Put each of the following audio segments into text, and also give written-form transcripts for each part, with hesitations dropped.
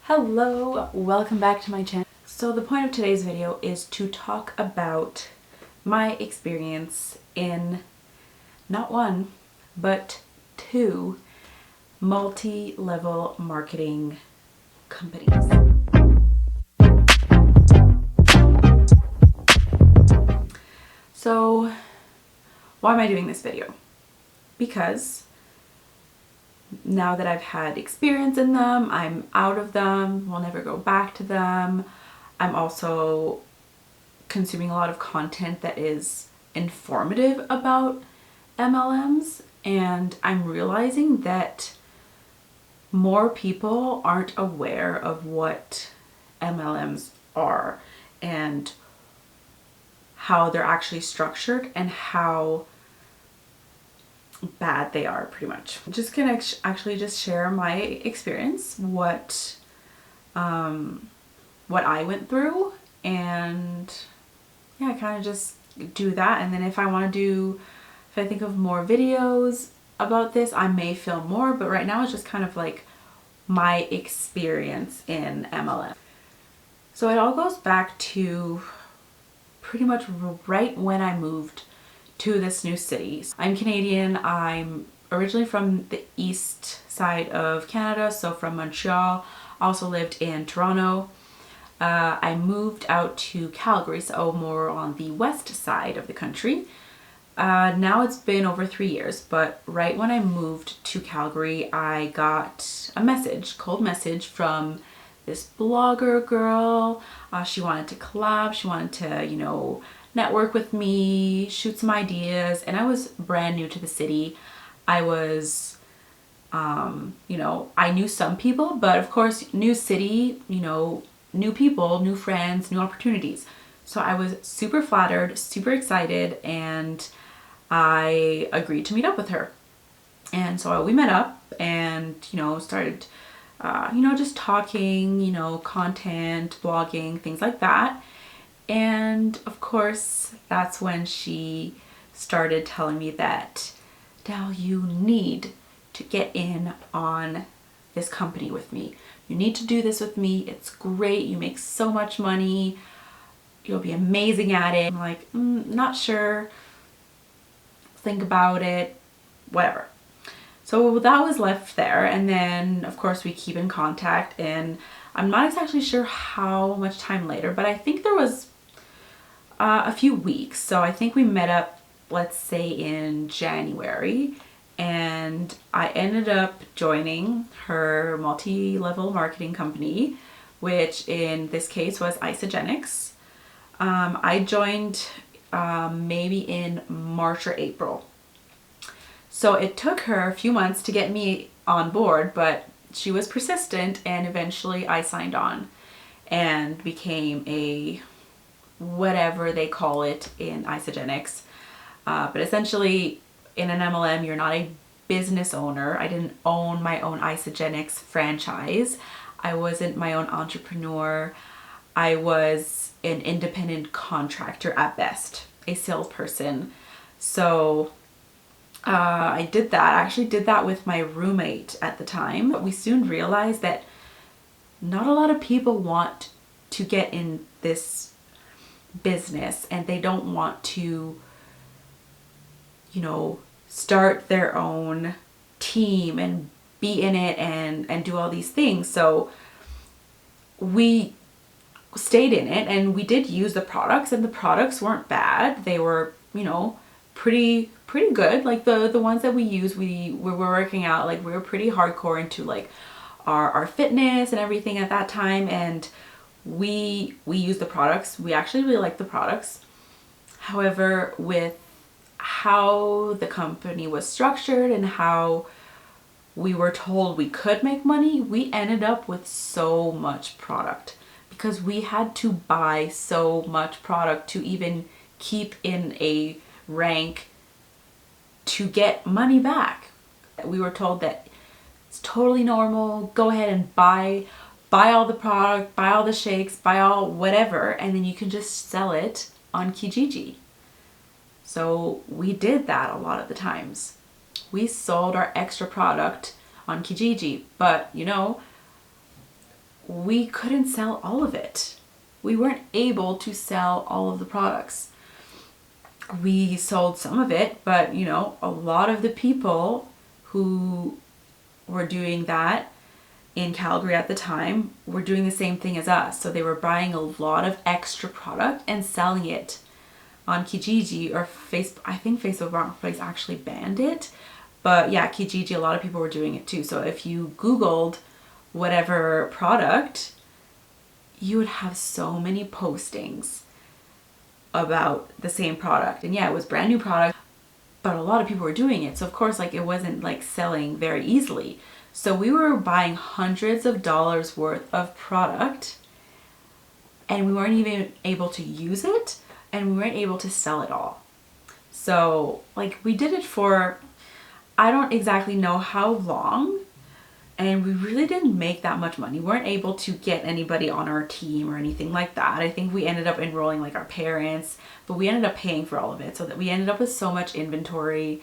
Hello, welcome back to my channel. So the point of today's video is to talk about my experience in not one, but two multi-level marketing companies. So why am I doing this video? Because now that I've had experience in them, I'm out of them, will never go back to them. I'm also consuming a lot of content that is informative about MLMs, and I'm realizing that more people aren't aware of what MLMs are and how they're actually structured and how bad they are, pretty much. I'm just gonna actually just share my experience, what I went through, and yeah, kind of just do that. And then if I think of more videos about this, I may film more, but right now it's just kind of like my experience in MLM. So it all goes back to pretty much right when I moved to this new city. I'm Canadian. I'm originally from the east side of Canada, so from Montreal. I also lived in Toronto. I moved out to Calgary, so more on the west side of the country. Now it's been over 3 years, but right when I moved to Calgary, I got a cold message from this blogger girl. She wanted to collab, she wanted to, network with me, shoot some ideas, and I was brand new to the city. I was, I knew some people, but of course, new city, new people, new friends, new opportunities. So I was super flattered, super excited, and I agreed to meet up with her. And so we met up and, started, just talking, content, blogging, things like that. And of course, that's when she started telling me that, Dal, you need to get in on this company with me. You need to do this with me. It's great. You make so much money. You'll be amazing at it. I'm like, not sure. Think about it. Whatever. So that was left there. And then, of course, we keep in contact. And I'm not exactly sure how much time later, but I think there was a few weeks. So I think we met up, let's say in January, and I ended up joining her multi-level marketing company, which in this case was Isagenix. I joined maybe in March or April. So it took her a few months to get me on board, but she was persistent, and eventually I signed on and became a whatever they call it in Isagenix. But essentially in an MLM, you're not a business owner. I didn't own my own Isagenix franchise. I wasn't my own entrepreneur. I was an independent contractor at best, a salesperson. So I did that. I actually did that with my roommate at the time. But we soon realized that not a lot of people want to get in this business, and they don't want to, start their own team and be in it and do all these things. So we stayed in it, and we did use the products, and the products weren't bad. They were, pretty good. Like the ones that we use, we were working out, like we were pretty hardcore into like our fitness and everything at that time, and we use the products. We actually really like the products. However, with how the company was structured and how we were told we could make money, we ended up with so much product because we had to buy so much product to even keep in a rank to get money back. We were told that it's totally normal, go ahead and buy all the product, buy all the shakes, buy all whatever, and then you can just sell it on Kijiji. So we did that a lot of the times. We sold our extra product on Kijiji, but we couldn't sell all of it. We weren't able to sell all of the products. We sold some of it, but a lot of the people who were doing that in Calgary at the time were doing the same thing as us. So they were buying a lot of extra product and selling it on Kijiji or Facebook. I think Facebook Marketplace actually banned it. But yeah, Kijiji, a lot of people were doing it too. So if you Googled whatever product, you would have so many postings about the same product. And yeah, it was brand new product, but a lot of people were doing it. So of course, it wasn't selling very easily. So we were buying hundreds of dollars worth of product and we weren't even able to use it and we weren't able to sell it all. So we did it for, I don't exactly know how long, and we really didn't make that much money. We weren't able to get anybody on our team or anything like that. I think we ended up enrolling our parents, but we ended up paying for all of it, so that we ended up with so much inventory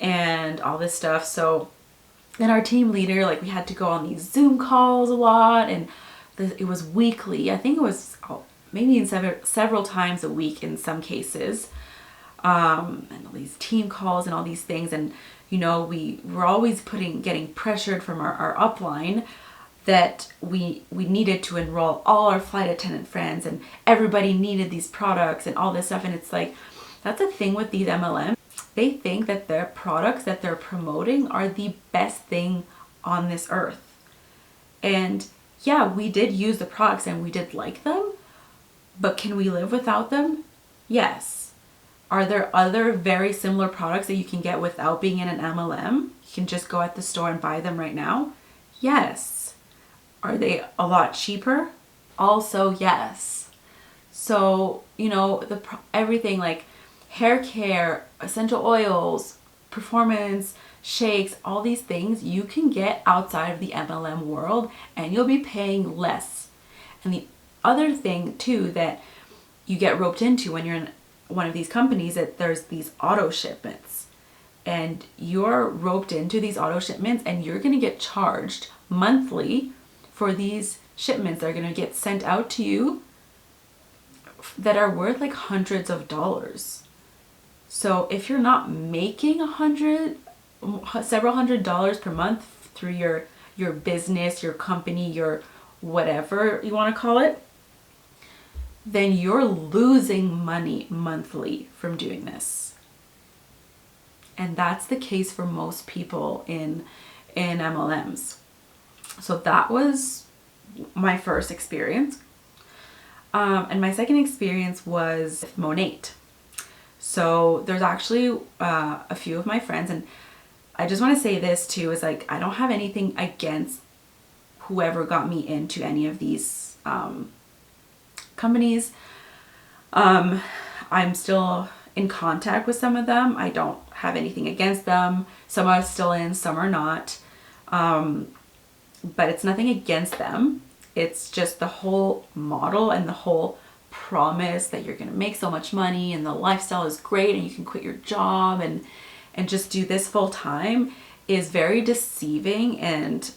and all this stuff. So then our team leader, we had to go on these Zoom calls a lot, and it was weekly. I think it was maybe in several times a week in some cases, and all these team calls and all these things. And we were always getting pressured from our upline that we needed to enroll all our flight attendant friends, and everybody needed these products and all this stuff. And it's that's the thing with these MLMs. They think that their products that they're promoting are the best thing on this earth. And yeah, we did use the products and we did like them, but can we live without them? Yes. Are there other very similar products that you can get without being in an MLM? You can just go at the store and buy them right now? Yes. Are they a lot cheaper? Also, yes. So, everything hair care, essential oils, performance, shakes, all these things you can get outside of the MLM world and you'll be paying less. And the other thing too that you get roped into when you're in one of these companies, that there's these auto shipments, and you're roped into these auto shipments and you're going to get charged monthly for these shipments that are going to get sent out to you that are worth hundreds of dollars. So if you're not making several $100s per month through your business, your company, your whatever you want to call it, then you're losing money monthly from doing this. And that's the case for most people in MLMs. So that was my first experience. And my second experience was with Monate. So there's actually a few of my friends, and I just want to say this too, is I don't have anything against whoever got me into any of these companies. I'm still in contact with some of them. I don't have anything against them. Some are still in, some are not. But it's nothing against them. It's just the whole model and the whole promise that you're going to make so much money and the lifestyle is great and you can quit your job and just do this full time is very deceiving, and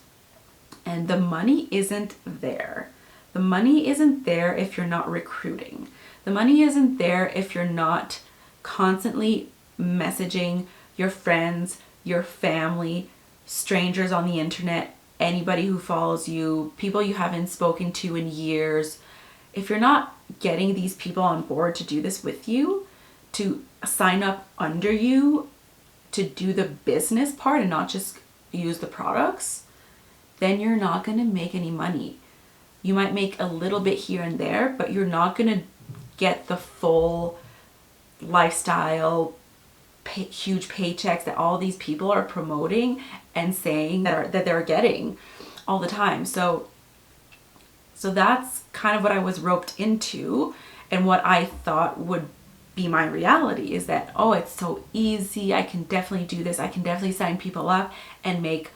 the money isn't there. The money isn't there if you're not recruiting. The money isn't there if you're not constantly messaging your friends, your family, strangers on the internet, anybody who follows you, people you haven't spoken to in years. If you're not getting these people on board to do this with you, to sign up under you, to do the business part and not just use the products, then you're not going to make any money. You might make a little bit here and there, but you're not going to get the full lifestyle, huge paychecks that all these people are promoting and saying that they're getting all the time. So that's kind of what I was roped into, and what I thought would be my reality is that, oh, it's so easy. I can definitely do this. I can definitely sign people up and make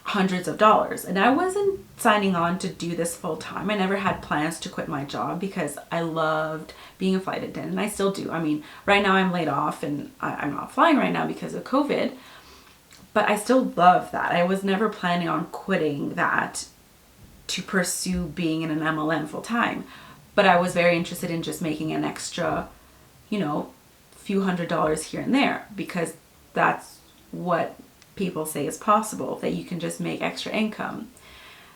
hundreds of dollars. And I wasn't signing on to do this full time. I never had plans to quit my job because I loved being a flight attendant, and I still do. I mean, right now I'm laid off and I'm not flying right now because of COVID, but I still love that. I was never planning on quitting that to pursue being in an MLM full time. But I was very interested in just making an extra, you know, few $100s here and there, because that's what people say is possible, that you can just make extra income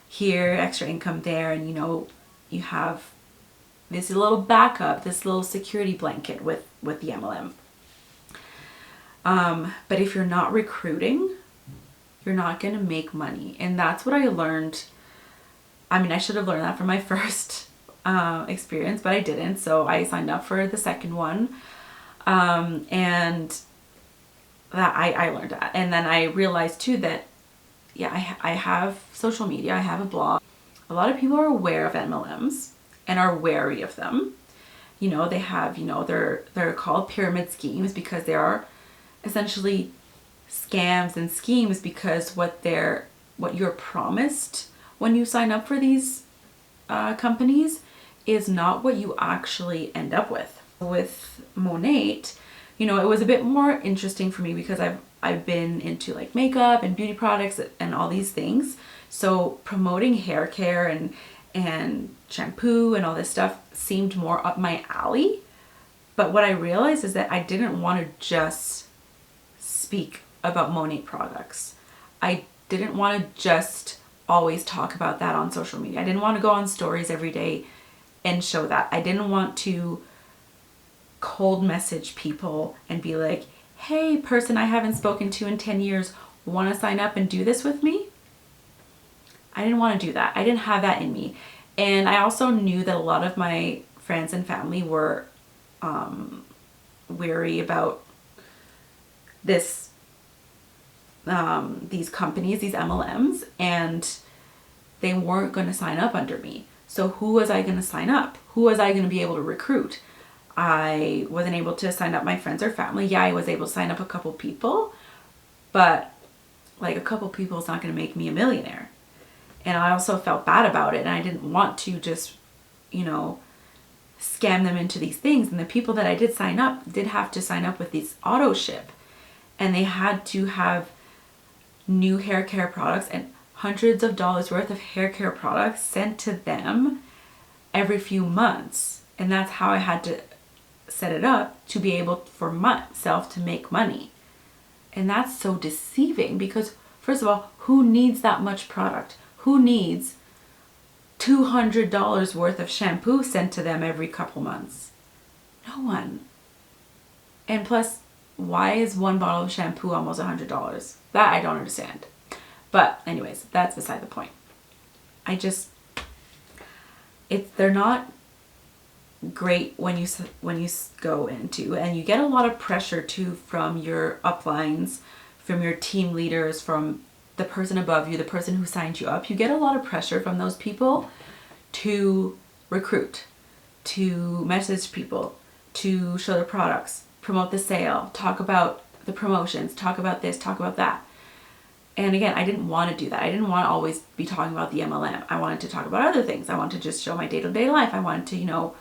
here, extra income there, and you know, you have this little backup, this little security blanket with the MLM. But if you're not recruiting, you're not going to make money. And that's what I learned. I mean, I should have learned that from my first experience, but I didn't. So I signed up for the second one. And that I learned that. And then I realized too that, yeah, I have social media, I have a blog. A lot of people are aware of MLMs and are wary of them. You know, they have, you know, they're called pyramid schemes because they are essentially scams and schemes, because what you're promised when you sign up for these companies is not what you actually end up with. With Monat, you know, it was a bit more interesting for me because I've been into like makeup and beauty products and all these things. So promoting hair care and shampoo and all this stuff seemed more up my alley. But what I realized is that I didn't want to just speak about Monat products. I didn't want to just always talk about that on social media. I didn't want to go on stories every day and show that. I didn't want to cold message people and be like, hey, person I haven't spoken to in 10 years, want to sign up and do this with me? I didn't want to do that. I didn't have that in me. And I also knew that a lot of my friends and family were wary about these companies, these MLMs, and they weren't going to sign up under me. So who was I going to sign up? Who was I going to be able to recruit? I wasn't able to sign up my friends or family. Yeah, I was able to sign up a couple people, but like a couple people is not going to make me a millionaire. And I also felt bad about it, and I didn't want to just, you know, scam them into these things. And the people that I did sign up did have to sign up with these auto ship, and they had to have new hair care products and hundreds of dollars worth of hair care products sent to them every few months. And that's how I had to set it up to be able for myself to make money. And that's so deceiving because, first of all, who needs that much product? Who needs $200 worth of shampoo sent to them every couple months? No one. And plus, why is one bottle of shampoo almost $100? That I don't understand. But anyways, that's beside the point. They're not great when you go into, and you get a lot of pressure too from your uplines, from your team leaders, from the person above you, the person who signed you up. You get a lot of pressure from those people to recruit, to message people, to show their products, promote the sale, talk about the promotions, talk about this, talk about that. And again, I didn't want to do that. I didn't want to always be talking about the MLM. I wanted to talk about other things. I wanted to just show my day-to-day life. I wanted to, you know,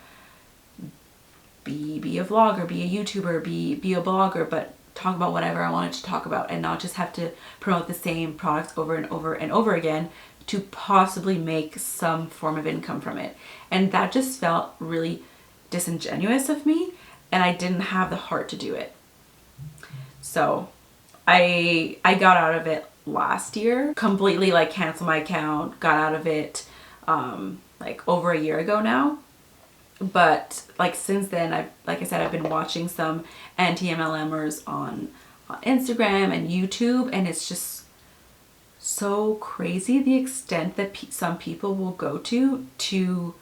be a vlogger, be a YouTuber, be a blogger, but talk about whatever I wanted to talk about and not just have to promote the same products over and over and over again to possibly make some form of income from it. And that just felt really disingenuous of me, and I didn't have the heart to do it. So I got out of it last year, completely like canceled my account, got out of it like over a year ago now. But like since then, I've been watching some anti-MLMers on Instagram and YouTube, and it's just so crazy the extent that some people will go to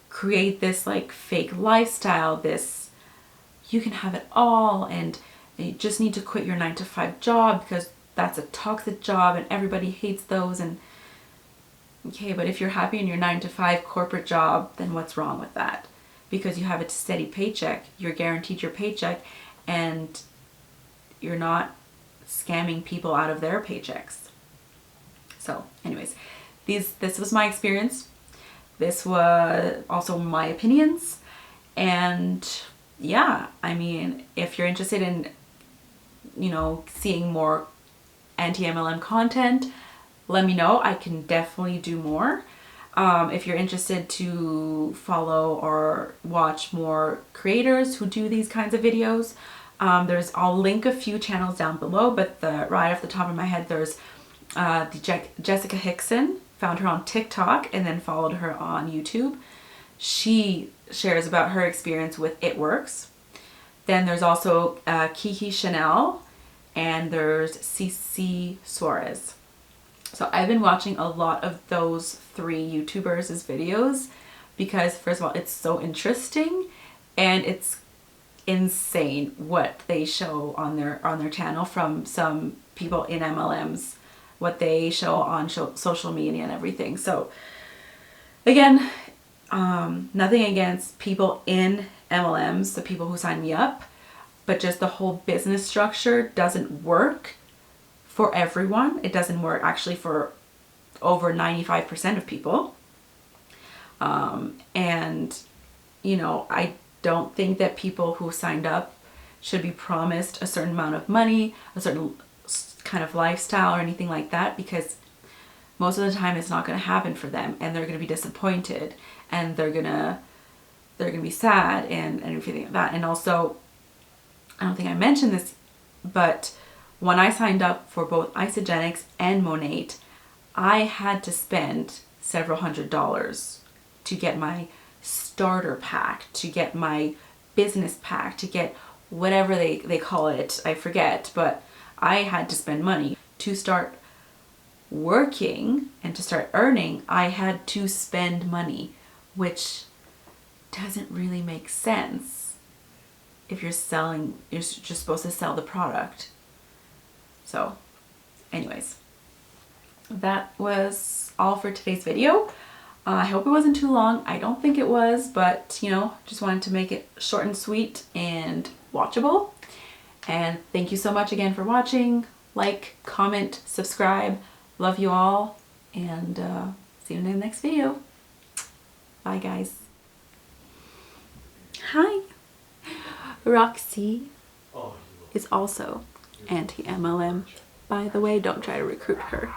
create this like fake lifestyle, this you can have it all and you just need to quit your 9-to-5 job because that's a toxic job and everybody hates those. And okay, but if you're happy in your 9-to-5 corporate job, then what's wrong with that? Because you have a steady paycheck, you're guaranteed your paycheck, and you're not scamming people out of their paychecks. So anyways, this was my experience. This was also my opinions. And yeah, I mean, if you're interested in, you know, seeing more anti-MLM content, let me know. I can definitely do more. If you're interested to follow or watch more creators who do these kinds of videos, I'll link a few channels down below, but right off the top of my head, there's Jessica Hickson. Found her on TikTok and then followed her on YouTube. She shares about her experience with It Works. Then there's also Kiki Chanel, and there's CC Suarez. So I've been watching a lot of those 3 YouTubers' videos because, first of all, it's so interesting and it's insane what they show on their channel from some people in MLMs, what they show on social media and everything. So again, nothing against people in MLMs, the people who sign me up, but just the whole business structure doesn't work for everyone. It doesn't work actually for over 95% of people. And, you know, I don't think that people who signed up should be promised a certain amount of money, a certain kind of lifestyle or anything like that, because most of the time it's not going to happen for them, and they're going to be disappointed, and they're going to be sad and everything like that. And also, I don't think I mentioned this, but when I signed up for both Isagenix and Monate, I had to spend several $100s to get my starter pack, to get my business pack, to get whatever they call it, I forget, but I had to spend money. To start working and to start earning, I had to spend money, which doesn't really make sense if you're just supposed to sell the product. So anyways, that was all for today's video. I hope it wasn't too long. I don't think it was, but you know, just wanted to make it short and sweet and watchable. And thank you so much again for watching. Like, comment, subscribe. Love you all, and see you in the next video. Bye guys. Hi. Roxy is also anti-MLM. By the way, don't try to recruit her.